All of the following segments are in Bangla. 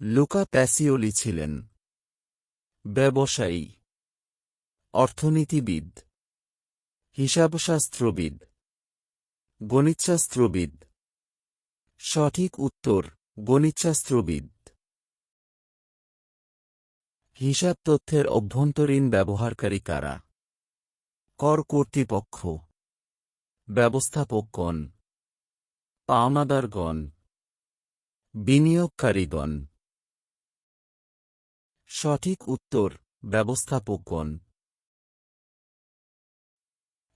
লুকা প্যাসিওলি ছিলেন ব্যবসায়ী, অর্থনীতিবিদ, হিসাবশাস্ত্রবিদ, গণিতশাস্ত্রবিদ। সঠিক উত্তর গণিতশাস্ত্রবিদ। হিসাব তথ্যের অভ্যন্তরীণ ব্যবহারকারী কারা? কর কর্তৃপক্ষ, ব্যবস্থাপকগণ, পাওনাদারগণ, বিনিয়োগকারীগণ। সঠিক উত্তর ব্যবস্থাপকগণ।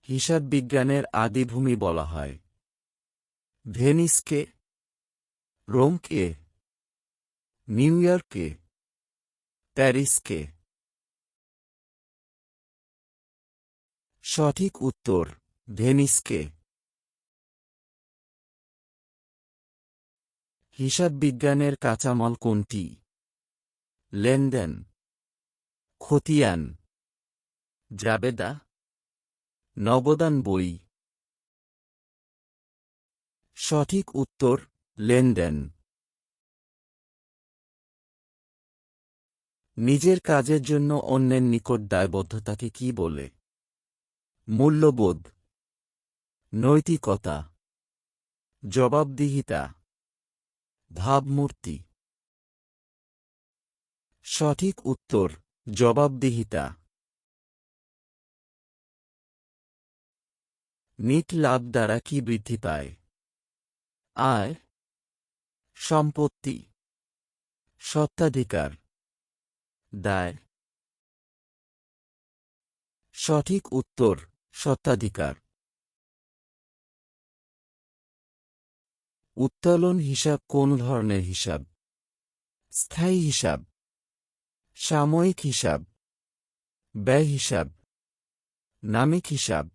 হিসাব বিজ্ঞানের আদিভূমি বলা হয় ভেনিসকে, রোমকে, নিউ ইয়র্ককে, প্যারিসকে। সঠিক উত্তর ভেনিসকে। হিসাব বিজ্ঞানের কাঁচামাল কোনটি? লেনদেন, খতিয়ান, জাবেদা, নগদান বই। সঠিক উত্তর লেনদেন। নিজের কাজের জন্য অন্যের নিকট দায়বদ্ধতাকে কি বলে? মূল্যবোধ, নৈতিকতা, জবাবদিহিতা, ভাবমূর্তি। সঠিক উত্তর জবাবদিহিতা। নিট লাভ দ্বারা কি বৃদ্ধি পায়? আয়, সম্পত্তি, স্বত্বাধিকার, দায়। সঠিক উত্তর স্বত্বাধিকার। উত্তোলন হিসাব কোন ধরনের হিসাব? স্থায়ী হিসাব, সাময়িক হিসাব, ব্যয় হিসাব, নামিক হিসাব।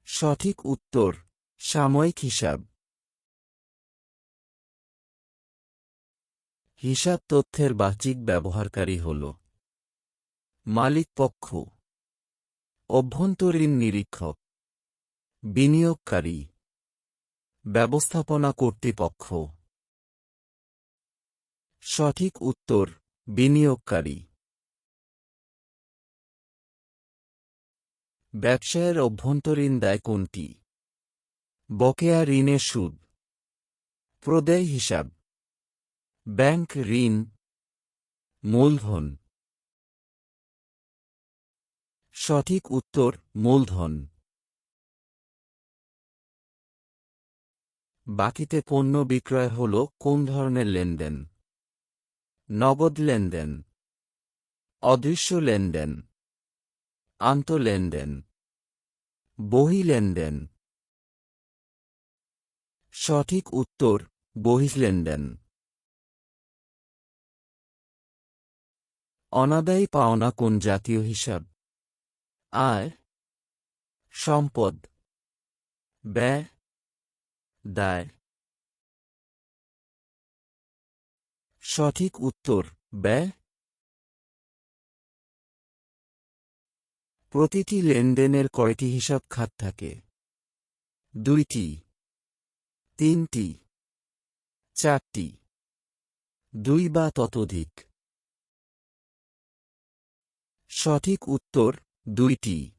সঠিক উত্তর সাময়িক হিসাব। হিসাব তথ্যের বাহ্যিক ব্যবহারকারী হল মালিকপক্ষ, অভ্যন্তরীণ নিরীক্ষক, বিনিয়োগকারী, ব্যবস্থাপনা কর্তৃপক্ষ। সঠিক উত্তর বিনিয়োগকারী। ব্যবসায়ের অভ্যন্তরীণ দায় কোনটি? বকেয়া ঋণের সুদ, প্রদেয় হিসাব, ব্যাংক ঋণ, মূলধন। সঠিক উত্তর মূলধন। বাকিতে পণ্য বিক্রয় হল কোন ধরনের লেনদেন? নগদ লেনদেন, অদৃশ্য লেনদেন, আন্তঃলেনদেন, বহির্লেনদেন। সঠিক উত্তর বহির্লেনদেন। অনাদায়ী পাওনা কোন জাতীয় হিসাব? আয়, সম্পদ, ব্যয়, দায়। সঠিক উত্তর ব্যয়। প্রতিটি লেনদেনের কয়টি হিসাব খাত থাকে? 2টি, 3টি, 4টি, 2 বা ততোধিক। সঠিক উত্তর 2টি।